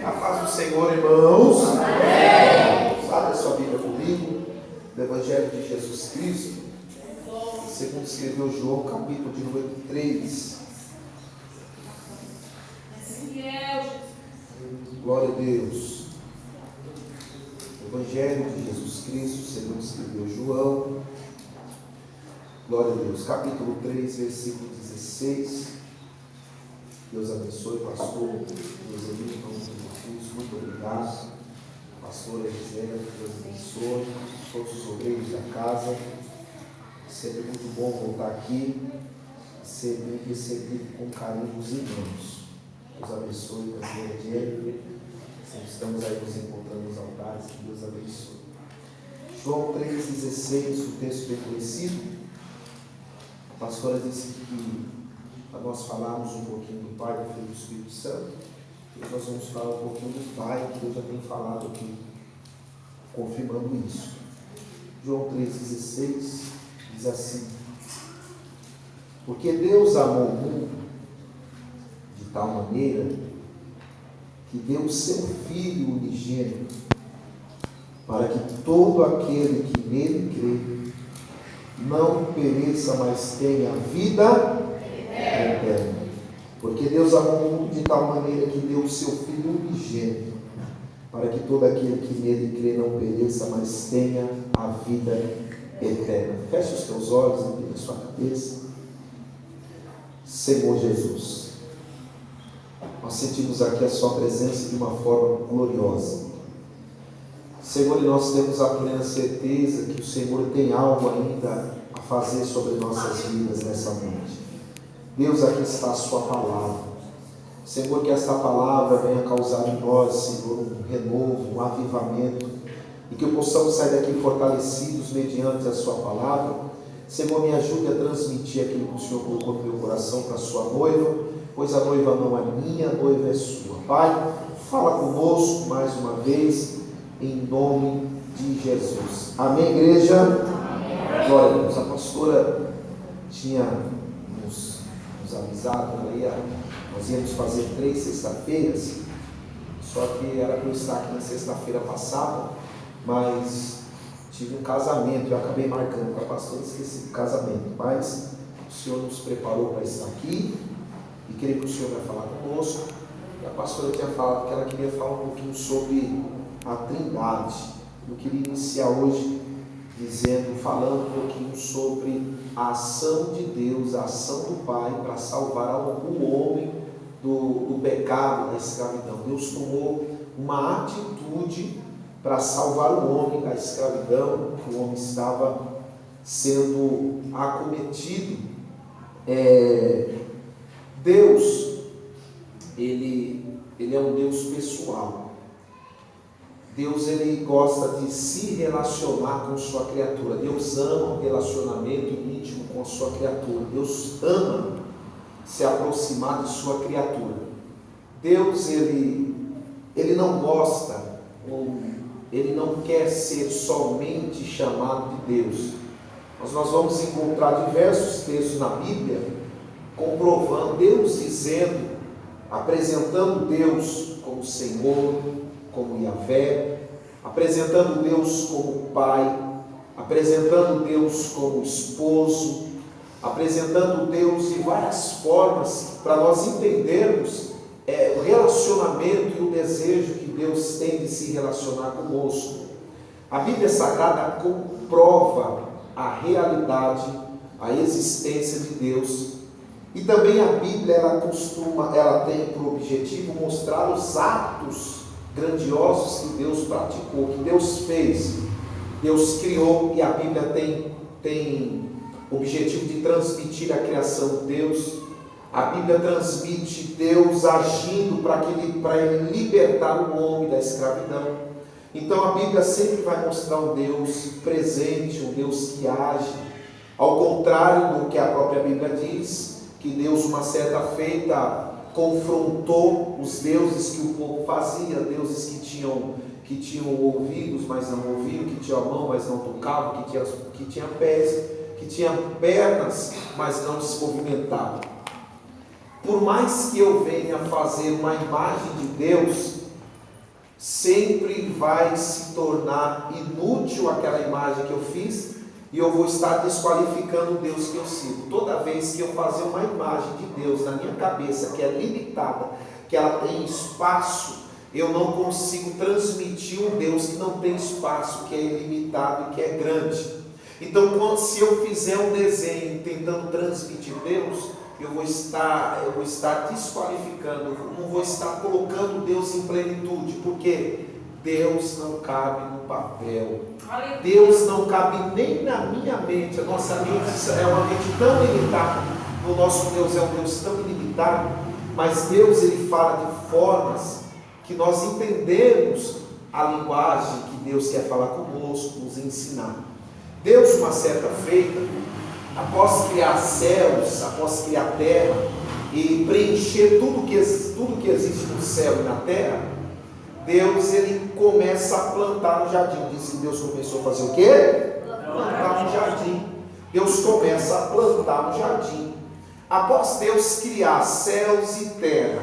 A paz do Senhor, irmãos. Amém. Abra sua Bíblia comigo, do Evangelho de Jesus Cristo, segundo escreveu João, capítulo de número 3. Glória a Deus. Evangelho de Jesus Cristo, segundo escreveu João. Glória a Deus. Capítulo 3, versículo 16. Deus abençoe, pastor. Deus abençoe, em nome de Jesus. Muito obrigado. Pastora Gisele, Deus abençoe. Todos os obreiros da casa. É sempre muito bom voltar aqui e ser bem recebido com carinho dos irmãos. Deus abençoe, pastora Gisele. Sempre estamos aí nos encontrando nos altares. Que Deus abençoe. João 3,16, o texto bem conhecido. A pastora disse que para nós falarmos um pouquinho do Pai, do Filho e do Espírito Santo, e nós vamos falar um pouquinho do Pai, que Deus já tem falado aqui, confirmando isso. João 3,16 diz assim: porque Deus amou o mundo de tal maneira que deu o seu Filho unigênito, para que todo aquele que nele crê não pereça, mas tenha vida eterna. Porque Deus amou o mundo de tal maneira que deu o seu Filho unigênito, para que todo aquele que nele crê não pereça, mas tenha a vida eterna. Feche os teus olhos e a sua cabeça. Senhor Jesus, nós sentimos aqui a sua presença de uma forma gloriosa. Senhor, e nós temos a plena certeza que o Senhor tem algo ainda a fazer sobre nossas vidas nessa noite. Deus, aqui está a sua palavra. Senhor, que esta palavra venha causar em nós, Senhor, um renovo, um avivamento, e que possamos sair daqui fortalecidos mediante a sua palavra. Senhor, me ajude a transmitir aquilo que o Senhor colocou no meu coração para a sua noiva, pois a noiva não é minha, a noiva é sua. Pai, fala conosco mais uma vez, em nome de Jesus. Amém, igreja? Amém. Glória a Deus. A pastora tinha nos avisado que nós íamos fazer 3 sexta-feiras, só que era para eu estar aqui na sexta-feira passada, mas tive um casamento, eu acabei marcando com a pastora, esqueci do casamento, mas o Senhor nos preparou para estar aqui, e creio que o Senhor vai falar conosco. E a pastora tinha falado que ela queria falar um pouquinho sobre a Trindade. Eu queria iniciar hoje falando um pouquinho sobre a ação de Deus, a ação do Pai para salvar o homem do pecado, da escravidão. Deus tomou uma atitude para salvar o homem da escravidão, que o homem estava sendo acometido. Deus, ele é um Deus pessoal. Deus, ele gosta de se relacionar com sua criatura. Deus ama um relacionamento íntimo com a sua criatura. Deus ama se aproximar de sua criatura. Deus, ele não gosta, ou ele não quer ser somente chamado de Deus. Mas nós vamos encontrar diversos textos na Bíblia comprovando, Deus dizendo, apresentando Deus como Senhor, como Yahvé, apresentando Deus como Pai, apresentando Deus como Esposo, apresentando Deus de várias formas, para nós entendermos o relacionamento e o desejo que Deus tem de se relacionar conosco. A Bíblia Sagrada comprova a realidade, a existência de Deus, e também a Bíblia ela tem por objetivo mostrar os atos grandiosos que Deus praticou, que Deus fez, Deus criou, e a Bíblia tem objetivo de transmitir a criação de Deus. A Bíblia transmite Deus agindo para ele libertar o homem da escravidão. Então a Bíblia sempre vai mostrar um Deus presente, um Deus que age, ao contrário do que a própria Bíblia diz, que Deus uma certa feita confrontou os deuses que o povo fazia, deuses que tinham ouvidos, mas não ouviam, que tinham mão, mas não tocavam, que tinham pés, que tinham pernas, mas não se movimentavam. Por mais que eu venha fazer uma imagem de Deus, sempre vai se tornar inútil aquela imagem que eu fiz, e eu vou estar desqualificando o Deus que eu sigo. Toda vez que eu fazer uma imagem de Deus na minha cabeça, que é limitada, que ela tem espaço, eu não consigo transmitir um Deus que não tem espaço, que é ilimitado e que é grande. Então, se eu fizer um desenho tentando transmitir Deus, eu vou estar desqualificando, não vou estar colocando Deus em plenitude, porque Deus não cabe no papel. Deus não cabe nem na minha mente. A nossa mente é uma mente tão limitada. O nosso Deus é um Deus tão ilimitado, mas Deus, ele fala de formas que nós entendemos a linguagem que Deus quer falar conosco, nos ensinar. Deus, uma certa feita, após criar céus, após criar terra e preencher tudo que existe no céu e na terra, Deus, ele começa a plantar no jardim. Diz que Deus começou a fazer o quê? Plantar no jardim. Deus começa a plantar no jardim. Após Deus criar céus e terra,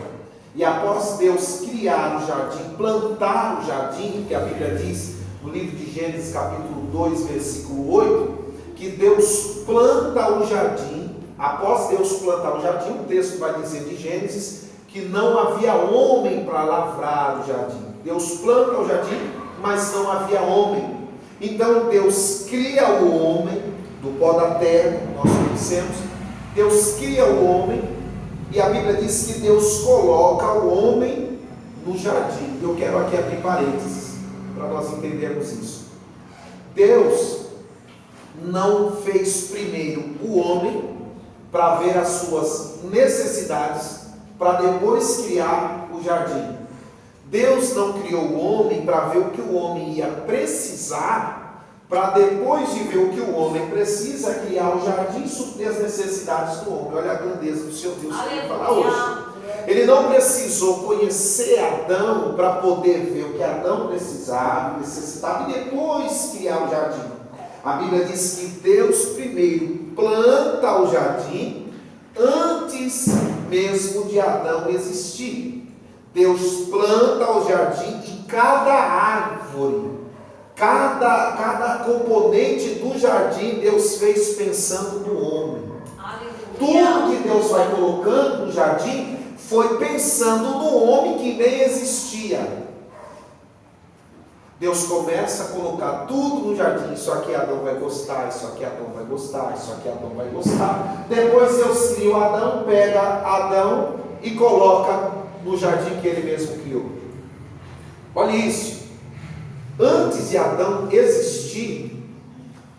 e após Deus criar o jardim, plantar o jardim, que a Bíblia diz no livro de Gênesis capítulo 2, versículo 8, que Deus planta o jardim. Após Deus plantar o jardim, o texto vai dizer de Gênesis que não havia homem para lavrar o jardim. Deus planta o jardim, mas não havia homem. Então Deus cria o homem do pó da terra, nós conhecemos. Deus cria o homem, e a Bíblia diz que Deus coloca o homem no jardim. Eu quero aqui abrir parênteses para nós entendermos isso. Deus não fez primeiro o homem para ver as suas necessidades, para depois criar o jardim. Deus não criou o homem para ver o que o homem ia precisar, para depois de ver o que o homem precisa, criar o jardim e suprir as necessidades do homem. Olha a grandeza do seu Deus que ele fala hoje. Ele não precisou conhecer Adão para poder ver o que Adão precisava, necessitava, e depois criar o jardim. A Bíblia diz que Deus primeiro planta o jardim antes mesmo de Adão existir. Deus planta o jardim e cada árvore, cada componente do jardim Deus fez pensando no homem. Tudo que Deus vai colocando no jardim foi pensando no homem que nem existia. Deus começa a colocar tudo no jardim. Isso aqui Adão vai gostar, isso aqui Adão vai gostar, isso aqui Adão vai gostar. Depois Deus cria o Adão, pega Adão e coloca no jardim que ele mesmo criou. Olha isso. Antes de Adão existir,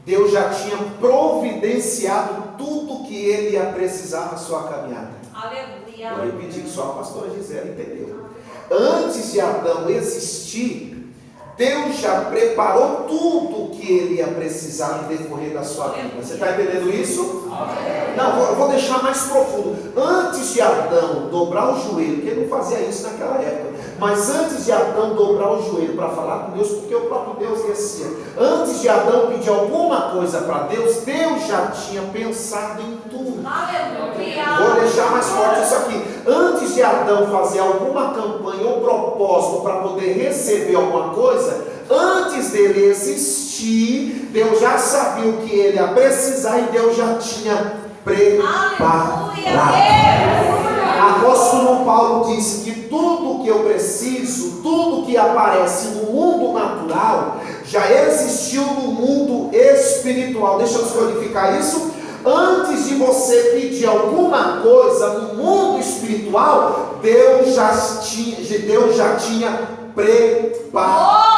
Deus já tinha providenciado tudo que ele ia precisar na sua caminhada. Aleluia. Vou repetir que só a pastora Gisele entendeu. Antes de Adão existir, Deus já preparou tudo que ele ia precisar no decorrer da sua vida. Você está entendendo isso? Não, eu vou deixar mais profundo. Antes de Adão dobrar o joelho, porque ele não fazia isso naquela época, mas antes de Adão dobrar o joelho para falar com Deus, porque o próprio Deus descia, antes de Adão pedir alguma coisa para Deus, Deus já tinha pensado em tudo. Vou deixar mais forte isso aqui. Antes de Adão fazer alguma campanha ou propósito para poder receber alguma coisa, antes dele existir, Deus já sabia o que ele ia precisar e Deus já tinha preparado. Apóstolo Paulo disse que tudo que eu preciso, tudo que aparece no mundo natural, já existiu no mundo espiritual. Deixa eu descodificar isso. Antes de você pedir alguma coisa no mundo espiritual, Deus já tinha preparado.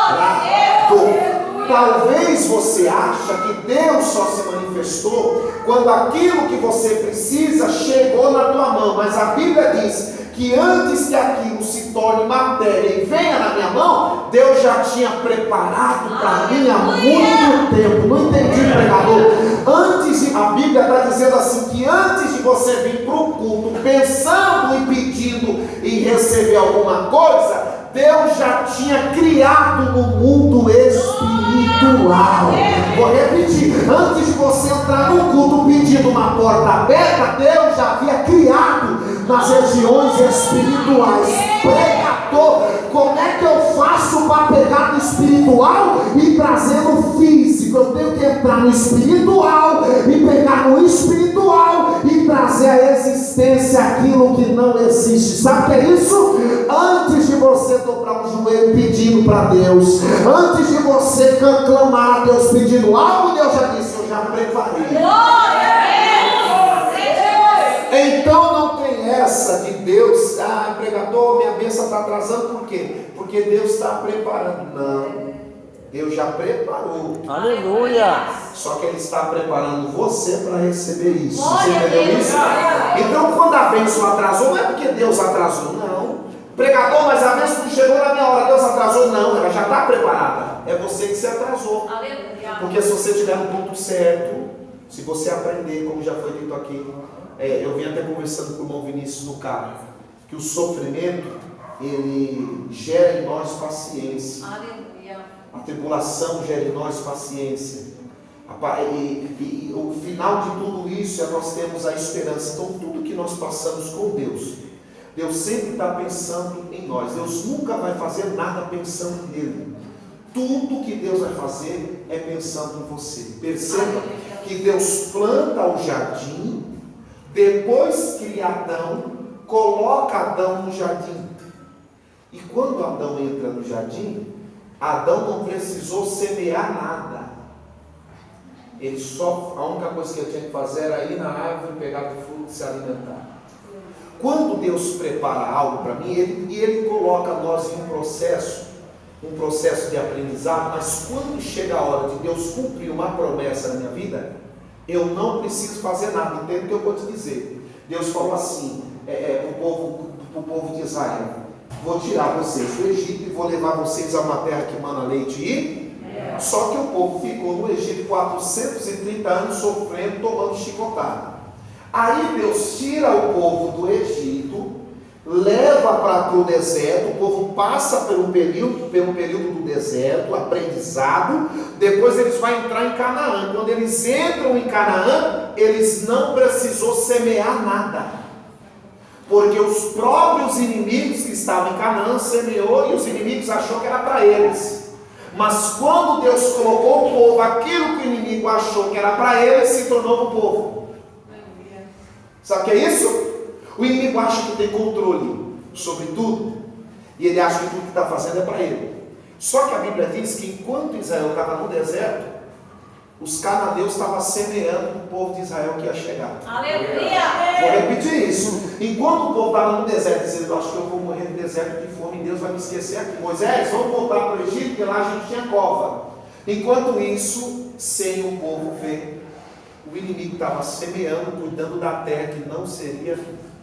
Talvez você ache que Deus só se manifestou quando aquilo que você precisa chegou na tua mão, mas a Bíblia diz que antes que aquilo se torne matéria e venha na minha mão, Deus já tinha preparado para mim há muito tempo. Não entendi, pregador. A Bíblia está dizendo assim, que antes de você vir para o culto pensando e pedindo e receber alguma coisa, Deus já tinha criado no mundo espiritual. Vou repetir, antes de você entrar no culto pedindo uma porta aberta, Deus já havia criado nas regiões espirituais. Pregador, como é que eu faço espiritual e trazer no físico. Eu tenho que entrar no espiritual e pegar no espiritual e trazer à existência aquilo que não existe. Sabe o que é isso? Antes de você dobrar o joelho pedindo para Deus, antes de você clamar a Deus pedindo algo, Deus já disse: eu já preparei. Então não tem essa de Deus, pregador, minha bênção está atrasando, por quê? Porque Deus está preparando. Não, Deus já preparou. Aleluia! Só que Ele está preparando você para receber isso. Você entendeu isso? Então quando a bênção atrasou, não é porque Deus atrasou, não. Pregador, mas a bênção não chegou na minha hora, Deus atrasou, não, ela já está preparada. É você que se atrasou. Porque se você estiver no ponto certo, se você aprender, como já foi dito aqui, eu vim até conversando com o irmão Vinícius no carro, que o sofrimento, ele gera em nós paciência. Aleluia. A tribulação gera em nós paciência. E o final de tudo isso é nós temos a esperança. Então tudo que nós passamos com Deus, Deus sempre está pensando em nós. Deus nunca vai fazer nada pensando nele. Tudo que Deus vai fazer é pensando em você. Perceba que Deus planta o jardim, depois cria Adão, coloca Adão no jardim. E quando Adão entra no jardim, Adão não precisou semear nada. A única coisa que ele tinha que fazer era ir na árvore, pegar do fruto e se alimentar. Quando Deus prepara algo para mim, ele coloca nós em um processo de aprendizado, mas quando chega a hora de Deus cumprir uma promessa na minha vida, eu não preciso fazer nada. Entende o que eu vou te dizer? Deus falou assim para o povo de Israel: vou tirar vocês do Egito e vou levar vocês a uma terra que mana leite e... Só que o povo ficou no Egito 430 anos sofrendo, tomando chicotada. Aí Deus tira o povo do Egito, leva para o deserto, o povo passa pelo período do deserto, aprendizado, depois eles vão entrar em Canaã. Quando eles entram em Canaã, eles não precisou semear nada, porque os próprios inimigos que estavam em Canaã semeou e os inimigos achou que era para eles. Mas quando Deus colocou o povo, aquilo que o inimigo achou que era para ele, se tornou o povo. Sabe o que é isso? O inimigo acha que tem controle sobre tudo, e ele acha que tudo que está fazendo é para ele. Só que a Bíblia diz que enquanto Israel estava no deserto, os cananeus estavam semeando o povo de Israel que ia chegar. Aleluia! Vou repetir isso. Enquanto o povo estava no deserto, dizendo: eu acho que eu vou morrer no deserto de fome, Deus vai me esquecer aqui. Moisés, vamos voltar para o Egito, porque lá a gente tinha cova. Enquanto isso, sem o povo ver, o inimigo estava semeando, cuidando da terra que não seria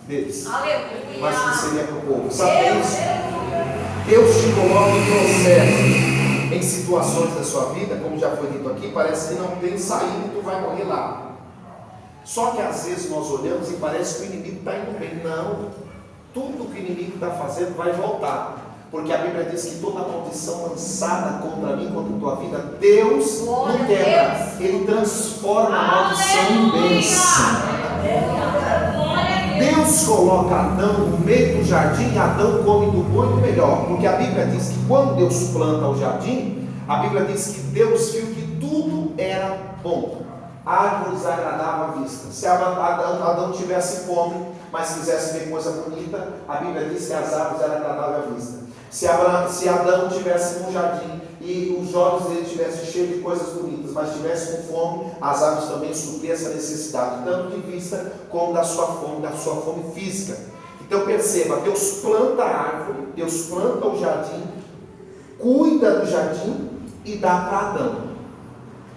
deles, Aleluia, mas que seria para o povo. Sabe isso? Deus te coloca em processo, em situações da sua vida, como já foi dito aqui, parece que não tem saída e tu vai morrer lá. Só que às vezes nós olhamos e parece que o inimigo está indo bem. Não, tudo que o inimigo está fazendo vai voltar, porque a Bíblia diz que toda maldição lançada contra mim, contra a tua vida, Deus não quebra, Ele transforma a maldição em bênção. Deus coloca Adão no meio do jardim, e Adão come do bom e do melhor, porque a Bíblia diz que quando Deus planta o jardim, a Bíblia diz que Deus viu que tudo era bom, árvores agradavam à vista. Se Adão tivesse fome, mas quisesse ver coisa bonita, a Bíblia diz que as árvores eram agradáveis à vista. Se Adão tivesse um jardim e os olhos dele estivessem cheios de coisas bonitas, mas estivesse com fome, as árvores também supriam essa necessidade, tanto de vista como da sua fome física. Então perceba, Deus planta a árvore, Deus planta o jardim, cuida do jardim e dá para Adão.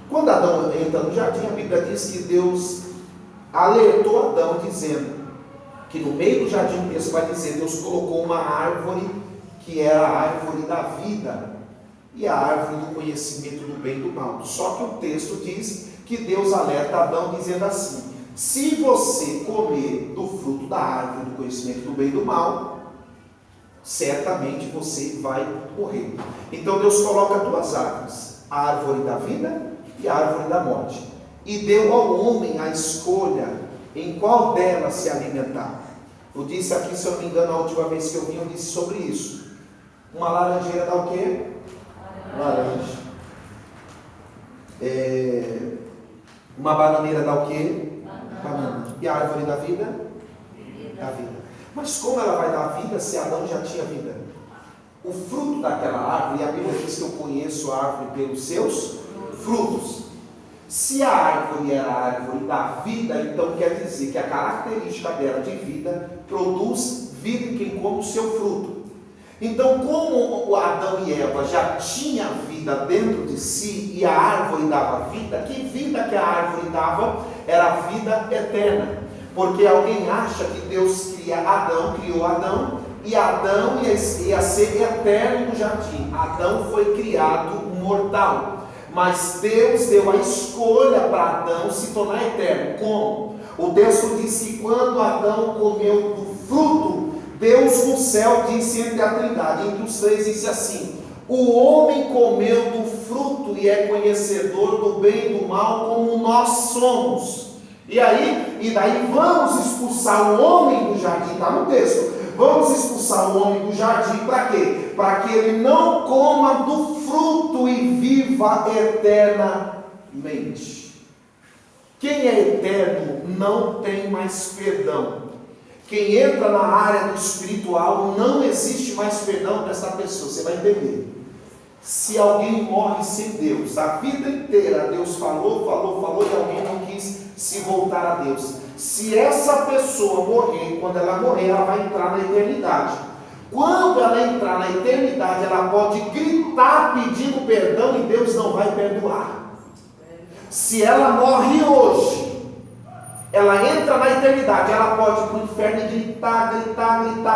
Quando Adão entra no jardim, a Bíblia diz que Deus alertou Adão, dizendo que no meio do jardim, o texto vai dizer, Deus colocou uma árvore que era a árvore da vida e a árvore do conhecimento do bem e do mal. Só que o texto diz que Deus alerta Adão dizendo assim: se você comer do fruto da árvore do conhecimento do bem e do mal, certamente você vai morrer. Então Deus coloca duas árvores, a árvore da vida e a árvore da morte, e deu ao homem a escolha em qual delas se alimentar. Eu disse aqui, se eu não me engano, a última vez que eu vim, eu disse sobre isso. Uma laranjeira dá o quê? Laranja. Uma bananeira dá o quê? Banana. E a árvore da vida? Da vida. Mas como ela vai dar vida se Adão já tinha vida? O fruto daquela árvore, e a Bíblia diz que eu conheço a árvore pelos seus frutos. Se a árvore era a árvore da vida, então quer dizer que a característica dela de vida produz vida em quem come o seu fruto. Então, como o Adão e Eva já tinham vida dentro de si e a árvore dava vida, que vida que a árvore dava? Era a vida eterna. Porque alguém acha que Deus criou Adão, e Adão ia ser eterno no jardim. Adão foi criado mortal. Mas Deus deu a escolha para Adão se tornar eterno. Como? O texto diz que quando Adão comeu do fruto, Deus no céu disse entre a Trindade, entre os três, disse assim: o homem comeu do fruto e é conhecedor do bem e do mal, como nós somos. E daí vamos expulsar o homem do jardim, está no texto. Vamos expulsar o homem do jardim para quê? Para que ele não coma do fruto e viva eternamente. Quem é eterno não tem mais perdão. Quem entra na área do espiritual, não existe mais perdão para essa pessoa. Você vai entender. Se alguém morre sem Deus, a vida inteira Deus falou e alguém não quis se voltar a Deus. Se essa pessoa morrer, quando ela morrer, ela vai entrar na eternidade. Quando ela entrar na eternidade, ela pode gritar pedindo perdão e Deus não vai perdoar. Se ela morre hoje, ela entra na eternidade, ela pode ir para o inferno e gritar,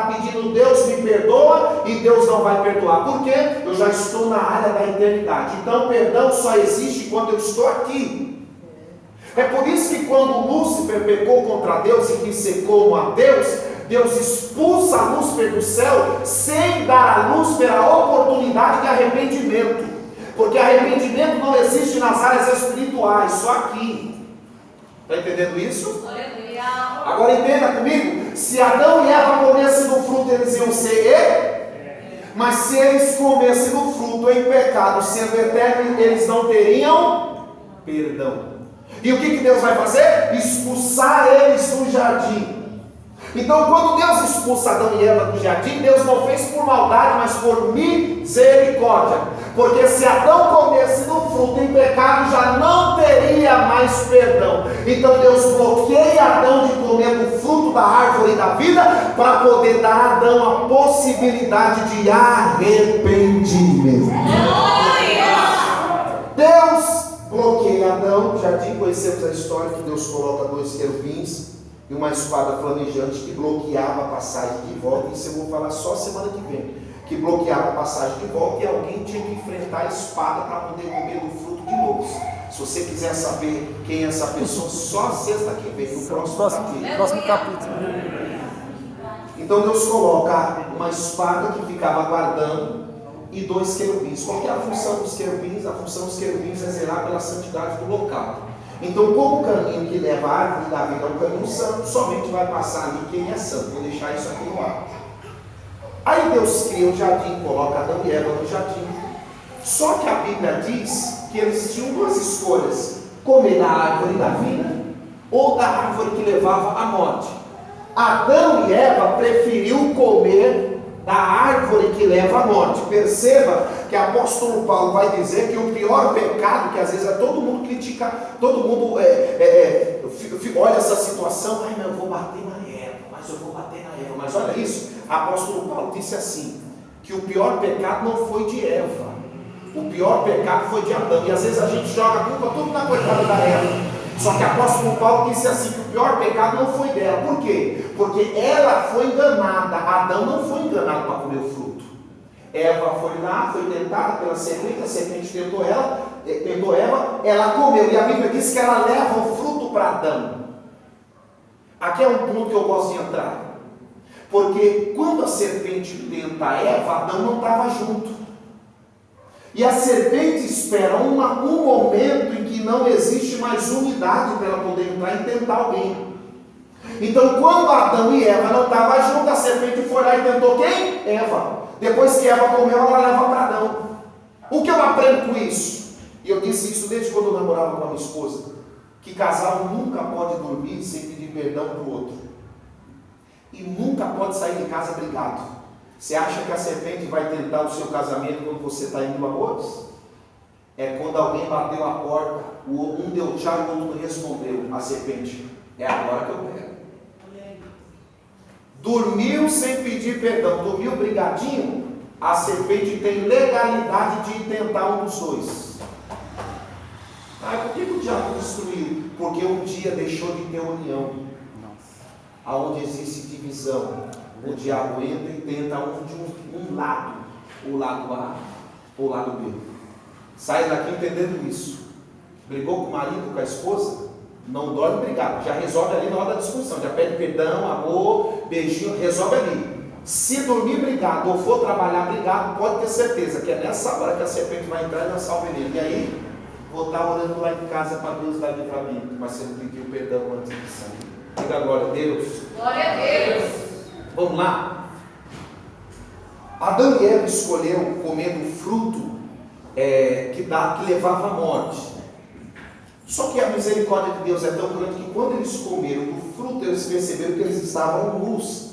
pedindo Deus me perdoa, e Deus não vai perdoar. Por quê? Eu já estou na área da eternidade. Então perdão só existe quando eu estou aqui. É por isso que quando Lúcifer pecou contra Deus e quis ser como a Deus, Deus expulsa Lúcifer do céu sem dar a Lúcifer a oportunidade de arrependimento. Porque arrependimento não existe nas áreas espirituais, só aqui. Está entendendo isso? Agora entenda comigo. Se Adão e Eva comessem do fruto, eles iam ser mas se eles comessem do fruto em pecado, sendo eterno, eles não teriam perdão. E o que Deus vai fazer? Expulsar eles do jardim. Então, quando Deus expulsa Adão e Eva do jardim, Deus não fez por maldade, mas por misericórdia. Porque se Adão comesse do fruto em pecado, já não teria mais perdão. Então Deus bloqueia Adão de comer do fruto da árvore da vida, para poder dar a Adão a possibilidade de arrependimento. Deus bloqueia Adão, já conhecemos a história que Deus coloca 2 querubins e uma espada flamejante que bloqueava a passagem de volta. Isso eu vou falar só semana que vem. Que bloqueava a passagem de volta e alguém tinha que enfrentar a espada para poder comer do fruto de novo. Se você quiser saber quem é essa pessoa, só sexta que vem, no próximo capítulo. Então Deus coloca uma espada que ficava guardando e 2 querubins. Qual que é a função dos querubins? A função dos querubins é zelar pela santidade do local. Então, como o caminho que leva a árvore da vida é um caminho santo, somente vai passar ali quem é santo. Vou deixar isso aqui no ar. Aí Deus cria o jardim, coloca Adão e Eva no jardim. Só que a Bíblia diz que eles tinham 2 escolhas: comer da árvore da vida ou da árvore que levava à morte. Adão e Eva preferiu comer da árvore que leva à morte. Perceba que o apóstolo Paulo vai dizer que o pior pecado, que às vezes todo mundo critica, todo mundo olha essa situação, ai, eu vou bater na Eva, mas eu vou bater na Eva. Mas olha isso, o apóstolo Paulo disse assim, que o pior pecado não foi de Eva, o pior pecado foi de Adão. E às vezes a gente joga a culpa tudo na coitada da Eva. Só que o apóstolo Paulo disse assim, que o pior pecado não foi dela. Por quê? Porque ela foi enganada. Adão não foi enganado para comer o fruto. Eva foi lá, foi tentada pela serpente, a serpente tentou Eva, ela comeu. E a Bíblia diz que ela leva o fruto para Adão. Aqui é um ponto que eu gosto de entrar. Porque quando a serpente tenta Eva, Adão não estava junto. E a serpente espera um momento em que não existe mais unidade para ela poder entrar e tentar alguém. Então, quando Adão e Eva não estavam juntos, a serpente foi lá e tentou quem? Eva. Depois que Eva comeu, ela leva para Adão. O que eu aprendo com isso? E eu disse isso desde quando eu namorava com a minha esposa, que casal nunca pode dormir sem pedir perdão para o outro. E nunca pode sair de casa brigado. Você acha que a serpente vai tentar o seu casamento quando você está indo a bodas? É quando alguém bateu a porta, um deu tchau e o outro respondeu, a serpente, é agora que eu pego. Dormiu sem pedir perdão, dormiu brigadinho, a serpente tem legalidade de tentar um dos dois. Por que o diabo destruiu? Porque um dia deixou de ter união. Aonde existe divisão, o diabo entra e tenta um lado, o lado A ou o lado B. Sai daqui entendendo isso. Brigou com o marido, com a esposa, não dorme brigado, já resolve ali na hora da discussão, já pede perdão, amor, beijinho, resolve ali. Se dormir brigado ou for trabalhar brigado, pode ter certeza que é nessa hora que a serpente vai entrar e lançar o veneno. E aí, vou estar orando lá em casa para Deus dar livramento, mas você não pediu perdão antes de sair. Diga glória a Deus. Glória a Deus. Vamos lá. Adão e Eva escolheram comer do fruto que levava à morte. Só que a misericórdia de Deus é tão grande que quando eles comeram do fruto, eles perceberam que eles estavam nus.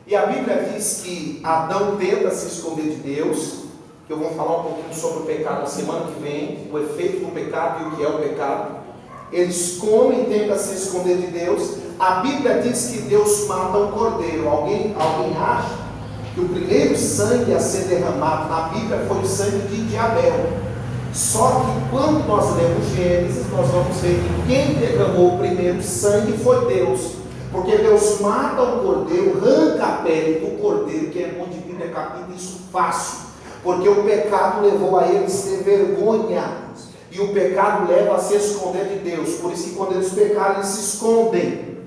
E a Bíblia diz que Adão tenta se esconder de Deus, que eu vou falar um pouquinho sobre o pecado na semana que vem, o efeito do pecado e o que é o pecado. Eles comem e tentam se esconder de Deus. A Bíblia diz que Deus mata um cordeiro. Alguém acha que o primeiro sangue a ser derramado na Bíblia foi o sangue de Abel. Só que quando nós lemos Gênesis, nós vamos ver que quem derramou o primeiro sangue foi Deus. Porque Deus mata o cordeiro, arranca a pele do cordeiro, que é onde Bíblia capita isso fácil. Porque o pecado levou a eles ter vergonha. E o pecado leva a se esconder de Deus. Por isso que quando eles pecaram, eles se escondem.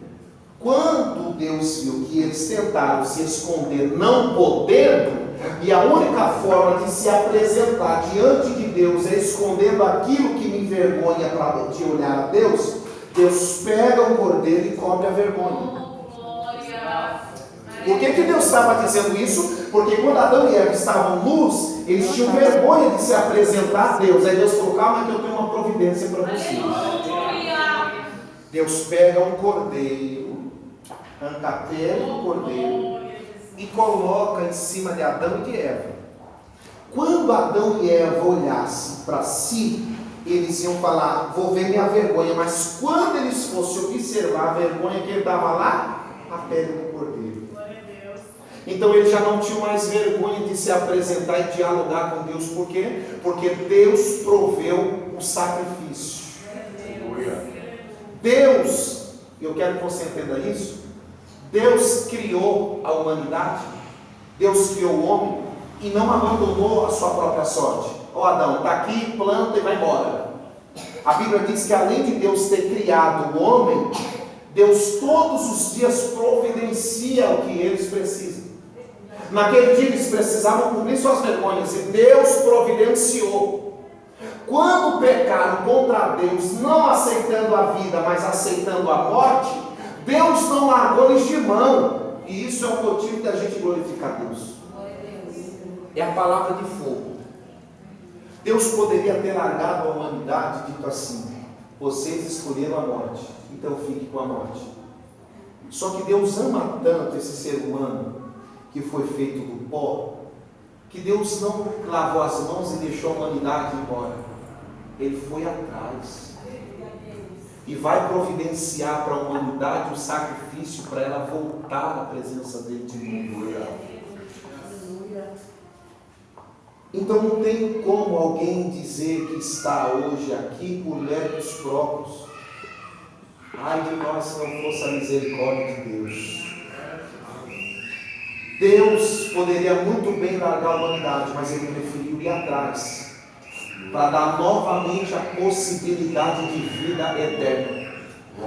Quando Deus viu que eles tentaram se esconder, não podendo, e a única forma de se apresentar diante de Deus é escondendo aquilo que me envergonha de olhar a Deus, Deus pega o cordeiro e cobre a vergonha. Por que Deus estava dizendo isso? Porque quando Adão e Eva estavam nus, eles tinham vergonha de se apresentar a Deus. Aí Deus falou, calma que eu tenho uma providência para vocês. Deus pega um cordeiro, arranca a pele do cordeiro e coloca em cima de Adão e de Eva. Quando Adão e Eva olhassem para si, eles iam falar, vou ver minha vergonha. Mas quando eles fossem observar a vergonha que ele estava lá, a pele do cordeiro. Então eles já não tinham mais vergonha de se apresentar e dialogar com Deus. Por quê? Porque Deus proveu o sacrifício. Deus, eu quero que você entenda isso, Deus criou a humanidade, Deus criou o homem e não abandonou a sua própria sorte. Adão, está aqui, planta e vai embora. A Bíblia diz que além de Deus ter criado o homem, Deus todos os dias providencia o que eles precisam. Naquele dia eles precisavam cobrir suas vergonhas e Deus providenciou. Quando pecaram contra Deus, não aceitando a vida, mas aceitando a morte, Deus não largou eles de mão. E isso é o motivo da gente glorificar Deus. É a palavra de fogo. Deus poderia ter largado a humanidade e dito assim, vocês escolheram a morte, então fique com a morte. Só que Deus ama tanto esse ser humano, que foi feito do pó, que Deus não lavou as mãos e deixou a humanidade embora. Ele foi atrás e vai providenciar para a humanidade o sacrifício para ela voltar à presença dele de novo. Então não tem como alguém dizer que está hoje aqui por méritos próprios. Ai de nós se não fosse a misericórdia de Deus. Deus poderia muito bem largar a humanidade, mas Ele preferiu ir atrás, para dar novamente a possibilidade de vida eterna.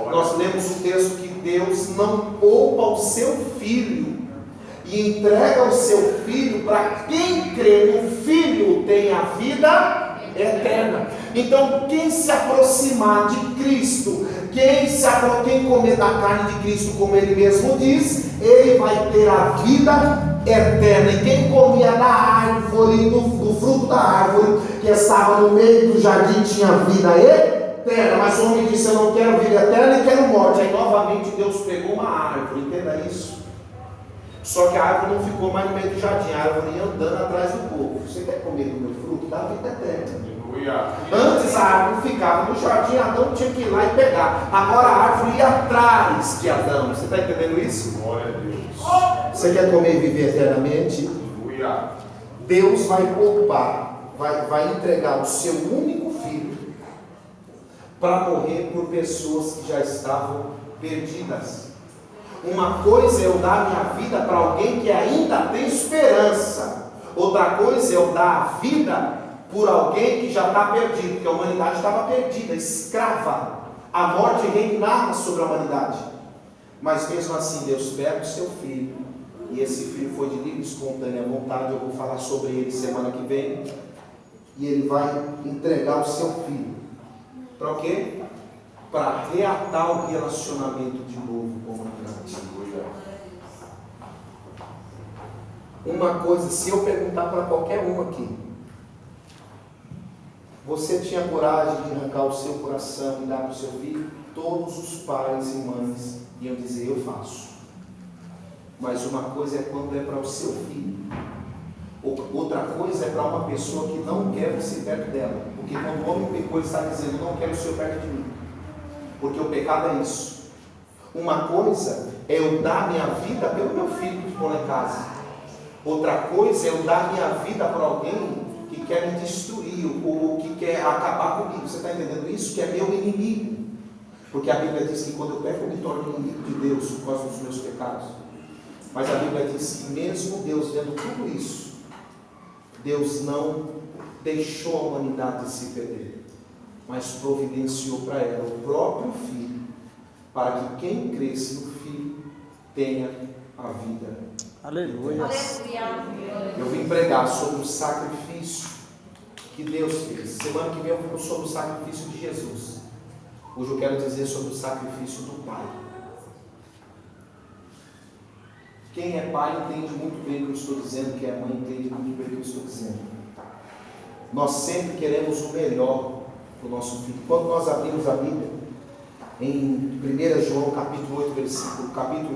Nós lemos o texto que Deus não poupa o seu Filho, e entrega o seu Filho para quem crê no Filho tem a vida eterna. Então quem se aproximar de Cristo, quem comer da carne de Cristo, como Ele mesmo diz, ele vai ter a vida eterna. E quem comia da árvore árvore, do fruto da árvore que estava no meio do jardim, tinha vida eterna. Mas o homem disse: eu não quero vida eterna e quero morte. Aí novamente Deus pegou uma árvore, entenda isso. Só que a árvore não ficou mais no meio do jardim, a árvore ia andando atrás do povo. Você quer comer do meu fruto? Dá vida eterna. Antes a árvore ficava no jardim, Adão tinha que ir lá e pegar. Agora a árvore ia atrás de Adão. Você está entendendo isso? Glória a Deus. Você quer comer e viver eternamente? Deus vai poupar, vai entregar o seu único filho para morrer por pessoas que já estavam perdidas. Uma coisa é eu dar minha vida para alguém que ainda tem esperança. Outra coisa é eu dar a vida por alguém que já está perdido, porque a humanidade estava perdida, escrava. A morte reinava sobre a humanidade. Mas mesmo assim Deus pega o seu filho, e esse filho foi de livre e espontânea vontade. Eu vou falar sobre ele semana que vem. E ele vai entregar o seu filho. Para o quê? Para reatar o relacionamento de novo com a humanidade. Uma coisa, se eu perguntar para qualquer um aqui: você tinha coragem de arrancar o seu coração e dar para o seu filho? Todos os pais e mães iam dizer: eu faço. Mas uma coisa é quando é para o seu filho. Outra coisa é para uma pessoa que não quer você perto dela. Porque quando o homem pecou, ele está dizendo: não quero o Senhor perto de mim. Porque o pecado é isso. Uma coisa é eu dar minha vida pelo meu filho que ficou lá em casa. Outra coisa é eu dar minha vida para alguém que quer me destruir ou que quer acabar comigo. Você está entendendo isso? Que é meu inimigo. Porque a Bíblia diz que quando eu peco, eu me torno inimigo de Deus por causa dos meus pecados. Mas a Bíblia diz que mesmo Deus vendo tudo isso, Deus não deixou a humanidade se perder, mas providenciou para ela o próprio Filho, para que quem cresce no Filho tenha a vida. Aleluia. Eu vim pregar sobre o sacrifício que Deus fez. Semana que vem eu falo sobre o sacrifício de Jesus. Hoje eu quero dizer sobre o sacrifício do Pai. Quem é pai entende muito bem o que eu estou dizendo, quem é mãe entende muito bem o que eu estou dizendo. Nós sempre queremos o melhor para o nosso filho. Quando nós abrimos a Bíblia, em 1 João capítulo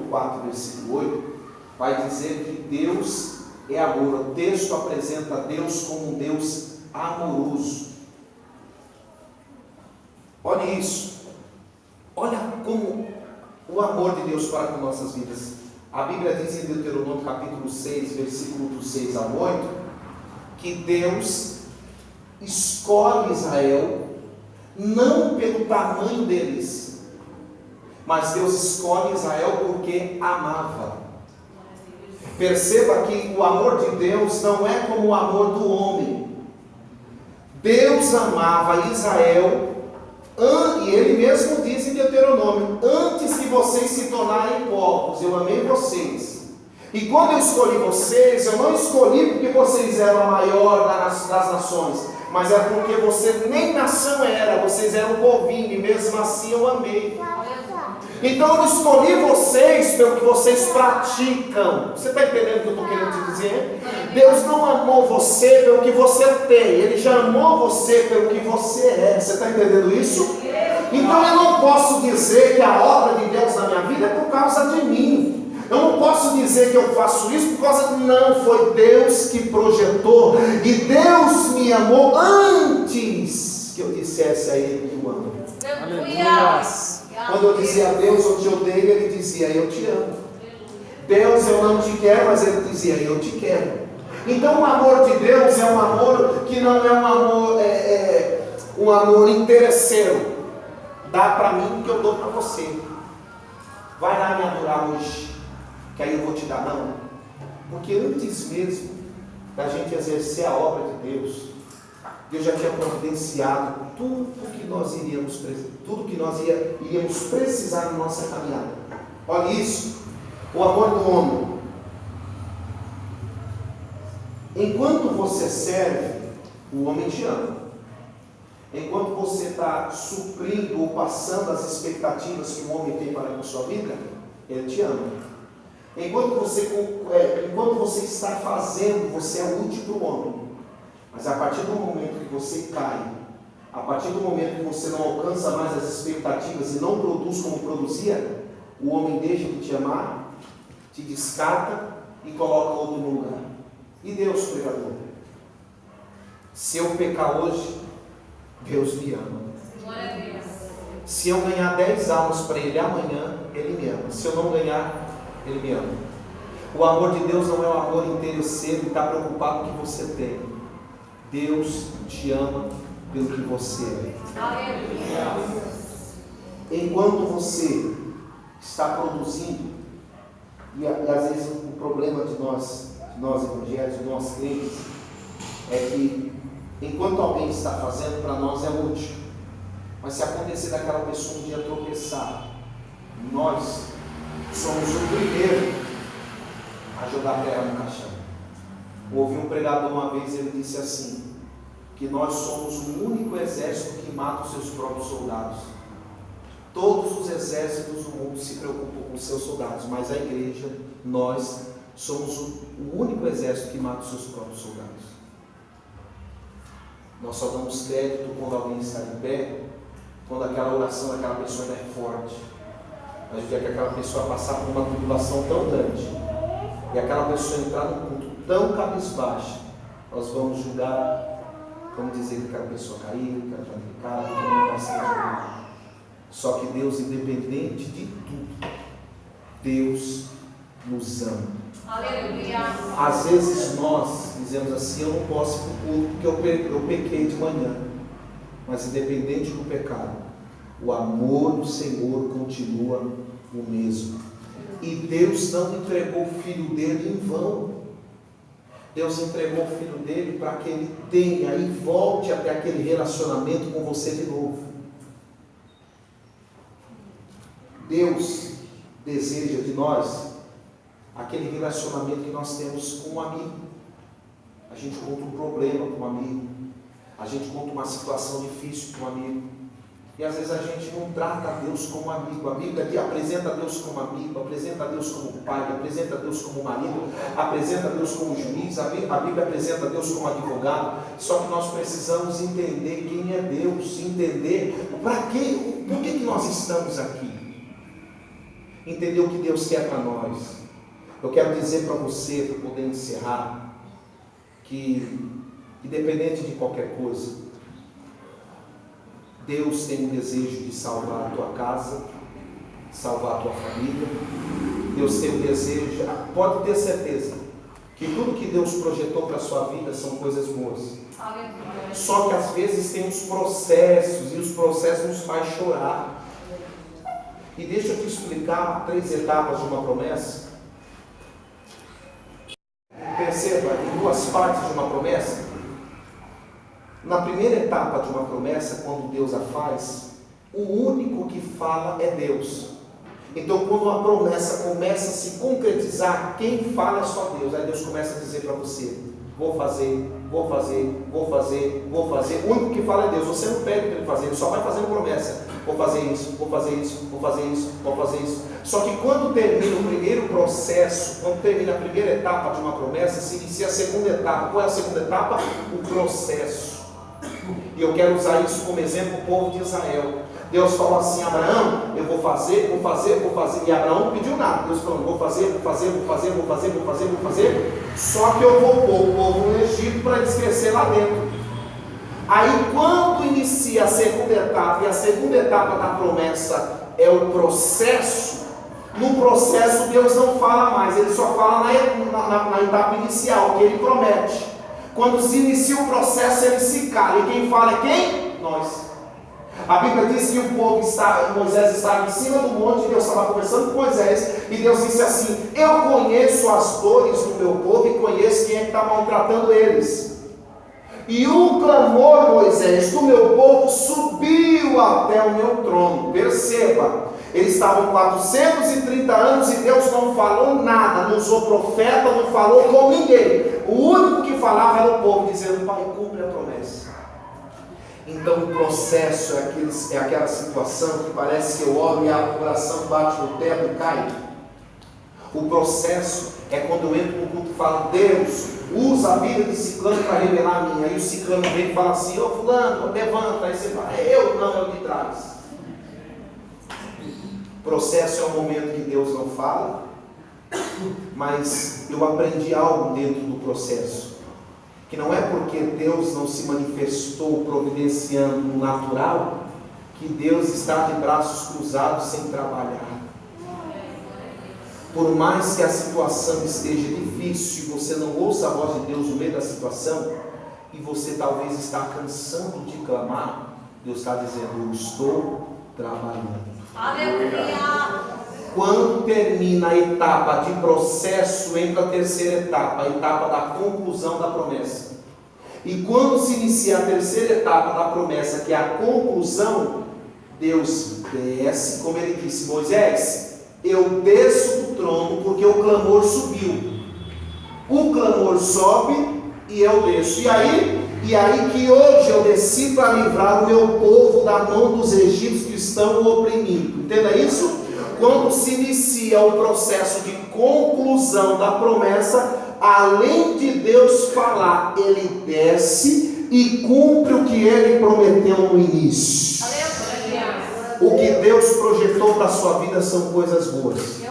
4, versículo 8, vai dizer que Deus é amor. O texto apresenta Deus como um Deus amoroso. Olha isso. Olha como o amor de Deus para com nossas vidas. A Bíblia diz em Deuteronômio capítulo 6, versículo do 6 ao 8, que Deus escolhe Israel não pelo tamanho deles, mas Deus escolhe Israel porque amava. Perceba que o amor de Deus não é como o amor do homem. Deus amava Israel, e ele mesmo diz em Deuteronômio: antes que vocês se tornarem povos, eu amei vocês. E quando eu escolhi vocês, eu não escolhi porque vocês eram a maior das nações, mas é porque você nem nação era, vocês eram um povinho, e mesmo assim eu amei. Então eu escolhi vocês pelo que vocês praticam. Você está entendendo o que eu estou querendo te dizer? Deus não amou você pelo que você tem, Ele já amou você pelo que você é. Você está entendendo isso? Então eu não posso dizer que a obra de Deus na minha vida é por causa de mim. Eu não posso dizer que eu faço isso por causa de... Não, foi Deus que projetou. E Deus me amou antes que eu dissesse a Ele que o amo. Aleluia. Quando eu dizia a Deus eu te odeio, Ele dizia eu te amo. Deus, eu não te quero, mas Ele dizia eu te quero. Então o amor de Deus é um amor que não é um amor interesseiro. Dá para mim o que eu dou para você. Vai lá me adorar hoje, que aí eu vou te dar. Não, porque antes mesmo da gente exercer a obra de Deus, Deus já tinha providenciado tudo que nós iríamos precisar na nossa caminhada. Olha isso, o amor do homem. Enquanto você serve, o homem te ama. Enquanto você está suprindo ou passando as expectativas que o homem tem para a sua vida, ele te ama. Enquanto você está fazendo, você é útil para o homem. Mas a partir do momento que você cai, a partir do momento que você não alcança mais as expectativas e não produz como produzia, o homem deixa de te amar, te descarta e coloca outro no lugar. E Deus, pregador? Se eu pecar hoje, Deus me ama. Glória a Deus. Se eu ganhar 10 almas para Ele amanhã, Ele me ama. Se eu não ganhar, Ele me ama. O amor de Deus não é um amor interesseiro e está preocupado com o que você tem. Deus te ama pelo que você é. Aleluia. Enquanto você está produzindo, e às vezes o problema de nós evangélicos, de nós crentes, é que enquanto alguém está fazendo, para nós é útil. Mas se acontecer daquela pessoa um dia tropeçar, nós somos o primeiro a jogar terra no caixão. Ouvi um pregador uma vez, ele disse assim, que nós somos o único exército que mata os seus próprios soldados. Todos os exércitos do mundo se preocupam com os seus soldados, mas a igreja, nós, somos o único exército que mata os seus próprios soldados. Nós só damos crédito quando alguém está em pé, quando aquela oração daquela pessoa ainda é forte. Mas o dia que aquela pessoa passar por uma tribulação tão grande, e aquela pessoa entrar num culto tão cabisbaixo, nós vamos julgar, vamos dizer que aquela pessoa caiu, que ela está pecado, que não vai ser julgado. Só que Deus, independente de tudo, Deus nos ama. Aleluia. Às vezes nós dizemos assim, eu não posso ir para o culto porque eu pequei de manhã. Mas independente do pecado, o amor do Senhor continua o mesmo. E Deus não entregou o Filho dele em vão. Deus entregou o Filho dele para que ele tenha e volte até aquele relacionamento com você de novo. Deus deseja de nós aquele relacionamento que nós temos com um amigo. A gente conta um problema para um amigo, a gente conta uma situação difícil para um amigo, e às vezes a gente não trata Deus como amigo. A Bíblia apresenta Deus como amigo, apresenta Deus como pai, apresenta Deus como marido, apresenta Deus como juiz, a Bíblia apresenta Deus como advogado. Só que nós precisamos entender quem é Deus, entender por que nós estamos aqui, entender o que Deus quer para nós. Eu quero dizer para você, para poder encerrar, que independente de qualquer coisa, Deus tem um desejo de salvar a tua casa, salvar a tua família. Deus tem um desejo, pode ter certeza, que tudo que Deus projetou para a sua vida são coisas boas. Só que às vezes tem os processos, e os processos nos fazem chorar. E deixa eu te explicar 3 etapas de uma promessa. Perceba, em 2 partes de uma promessa. Na primeira etapa de uma promessa, quando Deus a faz, o único que fala é Deus. Então, quando uma promessa começa a se concretizar, quem fala é só Deus. Aí Deus começa a dizer para você, vou fazer, vou fazer, vou fazer, vou fazer. O único que fala é Deus. Você não pede para ele fazer, ele só vai fazendo promessa. Vou fazer isso, vou fazer isso, vou fazer isso, vou fazer isso. Só que quando termina o primeiro processo, quando termina a primeira etapa de uma promessa, se inicia a segunda etapa. Qual é a segunda etapa? O processo. E eu quero usar isso como exemplo, o povo de Israel. Deus falou assim, Abraão, eu vou fazer, vou fazer, vou fazer. E Abraão não pediu nada. Deus falou, vou fazer, vou fazer, vou fazer, vou fazer, vou fazer, vou fazer. Só que eu vou pôr o povo no Egito para eles crescer lá dentro. Aí quando inicia a segunda etapa, e a segunda etapa da promessa é o processo, no processo Deus não fala mais, Ele só fala na etapa inicial, que Ele promete. Quando se inicia o processo, Ele se cala, e quem fala é quem? Nós. A Bíblia diz que Moisés estava em cima do monte, Deus estava conversando com Moisés, e Deus disse assim, eu conheço as dores do meu povo, e conheço quem é que está maltratando eles. E o clamor, Moisés, do meu povo subiu até o meu trono. Perceba, eles estavam 430 anos e Deus não falou nada, não usou profeta, não falou com ninguém. O único que falava era o povo, dizendo, Pai, cumpre a promessa. Então o processo é aquela situação que parece que eu oro e a coração bate no teto e cai. O processo é quando eu entro no culto e falo: Deus, usa a vida de ciclano para revelar a minha. Aí o ciclano vem e fala assim: ô fulano, levanta. Aí você fala: eu não, eu de trás. Processo é o momento que Deus não fala, mas eu aprendi algo dentro do processo, que não é porque Deus não se manifestou providenciando no natural, que Deus está de braços cruzados sem trabalhar. Por mais que a situação esteja difícil e você não ouça a voz de Deus no meio da situação, e você talvez está cansando de clamar, Deus está dizendo: eu estou trabalhando. Aleluia. Quando termina a etapa de processo, entra a terceira etapa, a etapa da conclusão da promessa. E quando se inicia a terceira etapa da promessa, que é a conclusão, Deus desce, como ele disse: Moisés, eu desço do trono porque o clamor subiu. O clamor sobe e eu desço. E aí que hoje eu desci para livrar o meu povo da mão dos egípcios que estão o oprimindo. Entenda isso? Quando se inicia o processo de conclusão da promessa, além de Deus falar, ele desce e cumpre o que ele prometeu no início. O que Deus projetou para a sua vida são coisas boas.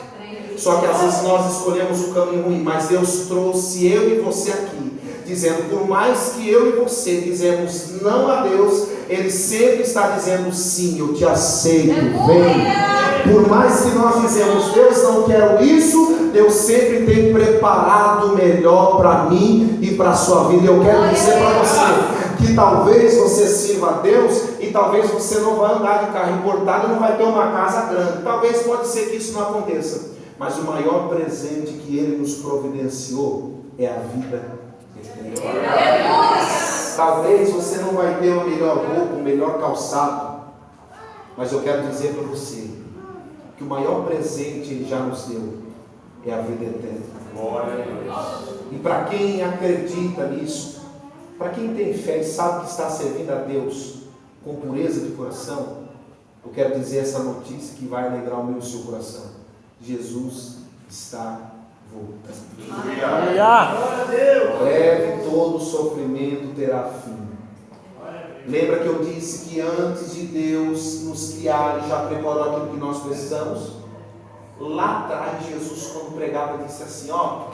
Só que às vezes nós escolhemos o caminho ruim, mas Deus trouxe eu e você aqui, dizendo: por mais que eu e você dizemos não a Deus, Ele sempre está dizendo: sim, eu te aceito, vem. Por mais que nós dizemos: Deus, não quero isso, Deus sempre tem preparado o melhor para mim e para a sua vida. Eu quero dizer para você que talvez você sirva a Deus e talvez você não vai andar de carro importado e não vai ter uma casa grande. Talvez pode ser que isso não aconteça, mas o maior presente que Ele nos providenciou é a vida eterna. Talvez você não vai ter uma melhor roupa, um melhor calçado, mas eu quero dizer para você que o maior presente Ele já nos deu é a vida eterna. E para quem acredita nisso, para quem tem fé e sabe que está servindo a Deus com pureza de coração, eu quero dizer essa notícia que vai alegrar o meu e o seu coração: Jesus está voltando. Breve todo sofrimento terá fim. Lembra que eu disse que antes de Deus nos criar, Ele já preparou aquilo que nós precisamos? Lá atrás, Jesus, quando pregava, disse assim: ó,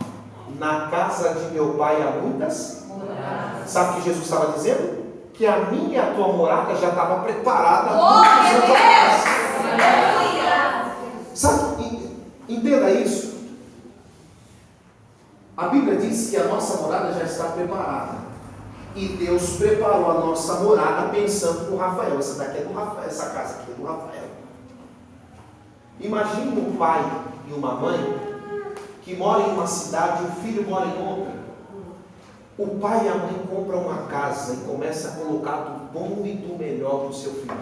na casa de meu pai há muitas. Sabe o que Jesus estava dizendo? Que a minha e a tua morada já estava preparada. Sabe, entenda isso. A Bíblia diz que a nossa morada já está preparada. E Deus preparou a nossa morada pensando no Rafael. Essa daqui é do Rafael, essa casa aqui é do Rafael. Imagine um pai e uma mãe que moram em uma cidade e o filho mora em outra. O pai e a mãe compram uma casa e começam a colocar do bom e do melhor para o seu filho.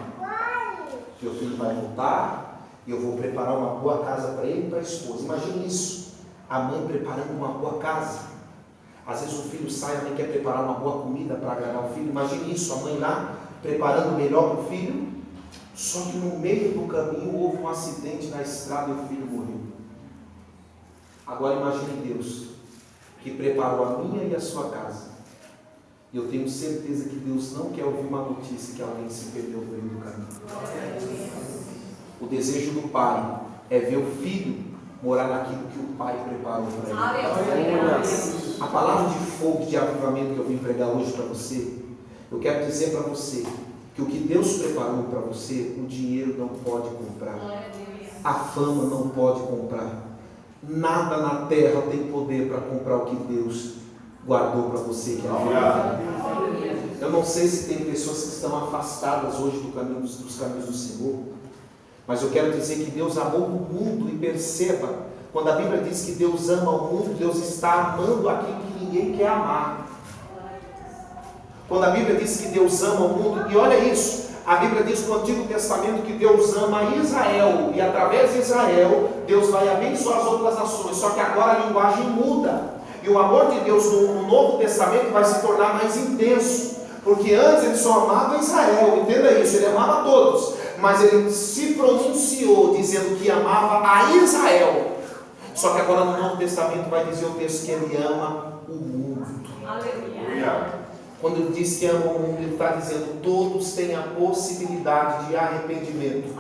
Seu filho vai voltar e eu vou preparar uma boa casa para ele e para a esposa. Imagine isso. A mãe preparando uma boa casa. Às vezes o filho sai, a mãe quer preparar uma boa comida para agradar o filho. Imagine isso, a mãe lá preparando o melhor para o filho. Só que no meio do caminho houve um acidente na estrada e o filho morreu. Agora imagine Deus, que preparou a minha e a sua casa. E eu tenho certeza que Deus não quer ouvir uma notícia que alguém se perdeu no meio do caminho. O desejo do pai é ver o filho morar naquilo que o pai preparou para ele. A palavra de fogo, de avivamento que eu vim pregar hoje para você, eu quero dizer para você que o que Deus preparou para você, o dinheiro não pode comprar, a fama não pode comprar, nada na terra tem poder para comprar o que Deus guardou para você, que é a vida. Eu não sei se tem pessoas que estão afastadas hoje dos caminhos do Senhor, mas eu quero dizer que Deus amou o mundo. E perceba, quando a Bíblia diz que Deus ama o mundo, Deus está amando aquilo que ninguém quer amar. Quando a Bíblia diz que Deus ama o mundo, e olha isso, a Bíblia diz no Antigo Testamento que Deus ama Israel, e através de Israel, Deus vai abençoar as outras nações, só que agora a linguagem muda, e o amor de Deus no Novo Testamento vai se tornar mais intenso, porque antes ele só amava Israel, entenda isso, ele amava todos, mas ele se pronunciou dizendo que amava a Israel. Só que agora no Novo Testamento vai dizer o texto que ele ama o mundo. Aleluia. Quando ele diz que ama o mundo, ele está dizendo: todos têm a possibilidade de arrependimento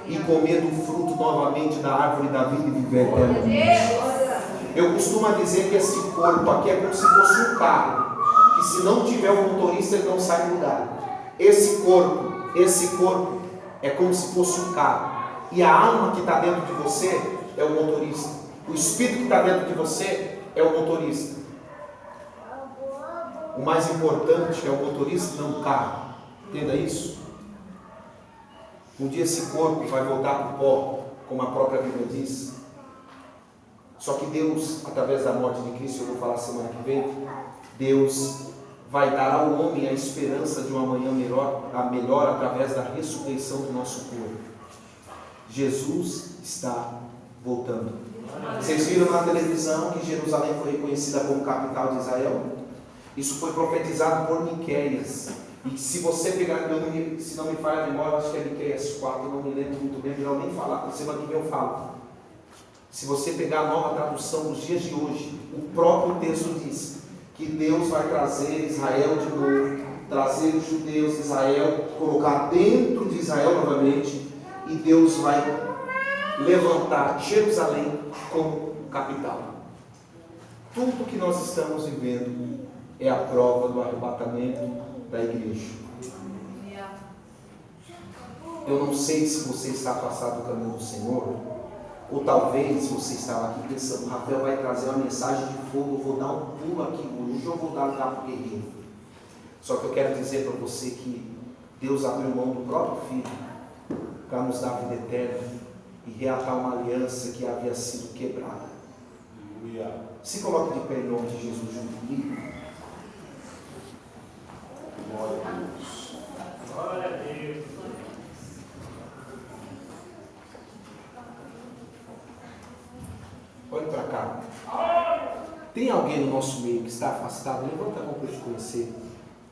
e comer do fruto novamente da árvore da vida e viver eternamente. Eu costumo dizer que esse corpo aqui é como se fosse um carro, que se não tiver um motorista ele não sai do lugar. Esse corpo é como se fosse um carro, e a alma que está dentro de você é o motorista. O espírito que está dentro de você é o motorista. O mais importante é o motorista, não o carro. Entenda isso. Um dia esse corpo vai voltar para o pó, como a própria Bíblia diz. Só que Deus, através da morte de Cristo, eu vou falar semana que vem, Deus vai dar ao homem a esperança de uma manhã melhor através da ressurreição do nosso corpo. Jesus está voltando. Vocês viram na televisão que Jerusalém foi reconhecida como capital de Israel? Isso foi profetizado por Miqueias. E se você pegar, se não me falha a memória, acho que é Miqueias 4, eu não me lembro muito bem, melhor nem falar, semana que vem eu falo. Se você pegar a nova tradução dos dias de hoje, o próprio texto diz que Deus vai trazer Israel de novo, trazer os judeus de Israel, colocar dentro de Israel novamente, e Deus vai levantar Jerusalém como capital. Tudo que nós estamos vivendo é a prova do arrebatamento da igreja. Eu não sei se você está afastado do caminho do Senhor, ou talvez você estava aqui pensando: Rafael vai trazer uma mensagem de fogo, eu vou dar um pulo aqui hoje, eu vou dar lugar para o guerreiro. Só que eu quero dizer para você que Deus abriu mão do próprio Filho para nos dar vida eterna e reatar uma aliança que havia sido quebrada. Se coloque de pé em nome de Jesus junto comigo. Glória a Deus. Glória a Deus. Olhe para cá. Tem alguém no nosso meio que está afastado? Levanta a mão para eu te conhecer.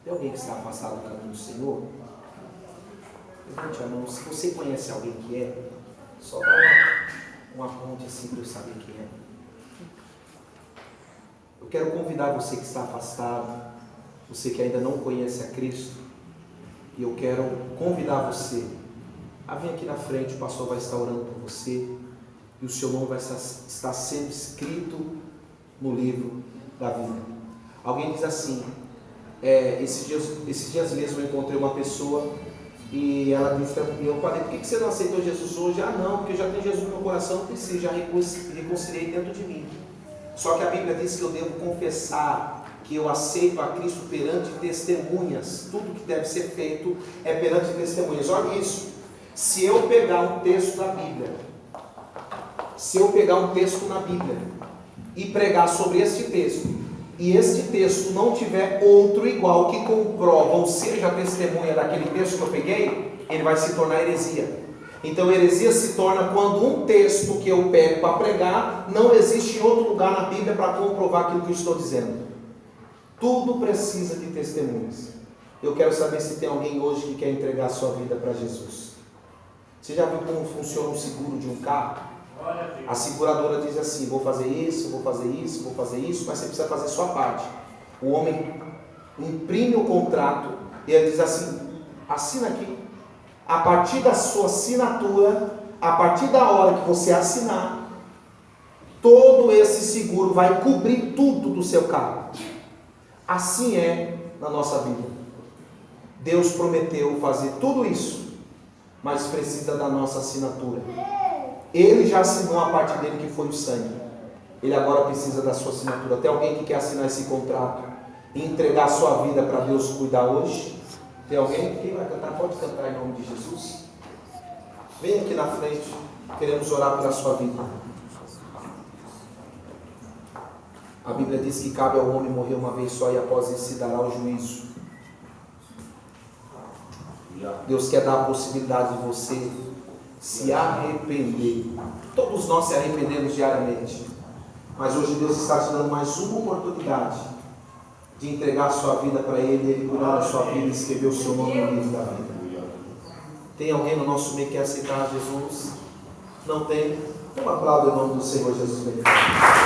Tem alguém que está afastado do caminho do Senhor? Levante a mão. Se você conhece alguém que é, só dá uma ponte assim para eu saber quem é. Eu quero convidar você que está afastado, você que ainda não conhece a Cristo, e eu quero convidar você a vir aqui na frente. O pastor vai estar orando por você, e o seu nome vai estar sendo escrito no livro da vida. Alguém diz assim, esses dias mesmo eu encontrei uma pessoa, e ela disse, eu falei: por que você não aceitou Jesus hoje? Ah não, porque eu já tenho Jesus no meu coração, não preciso, já reconciliei dentro de mim. Só que a Bíblia diz que eu devo confessar que eu aceito a Cristo perante testemunhas. Tudo que deve ser feito é perante testemunhas. Olha isso. Se eu pegar um texto da Bíblia, na Bíblia e pregar sobre este texto, e este texto não tiver outro igual que comprova, ou seja, a testemunha daquele texto que eu peguei, ele vai se tornar heresia. Então heresia se torna quando um texto que eu pego para pregar não existe em outro lugar na Bíblia para comprovar aquilo que eu estou dizendo. Tudo precisa de testemunhas. Eu quero saber se tem alguém hoje que quer entregar a sua vida para Jesus. Você já viu como funciona o seguro de um carro? A seguradora diz assim: vou fazer isso, vou fazer isso, vou fazer isso, mas você precisa fazer a sua parte. O homem imprime o contrato e ele diz assim: assina aqui. A partir da sua assinatura, a partir da hora que você assinar, todo esse seguro vai cobrir tudo do seu carro. Assim é na nossa vida. Deus prometeu fazer tudo isso, mas precisa da nossa assinatura. Ele já assinou a parte dele, que foi o sangue. Ele agora precisa da sua assinatura. Tem alguém que quer assinar esse contrato e entregar a sua vida para Deus cuidar hoje? Tem alguém? Quem vai cantar? Pode cantar em nome de Jesus. Vem aqui na frente. Queremos orar pela sua vida. A Bíblia diz que cabe ao homem morrer uma vez só, e após isso se dará o juízo. Deus quer dar a possibilidade de você se arrepender. Todos nós se arrependemos diariamente, mas hoje Deus está te dando mais uma oportunidade de entregar a sua vida para Ele, Ele cuidar da sua vida e escrever o seu nome no livro da vida. Tem alguém no nosso meio que quer aceitar Jesus? Não tem? Um aplauso em nome do Senhor Jesus bem forte.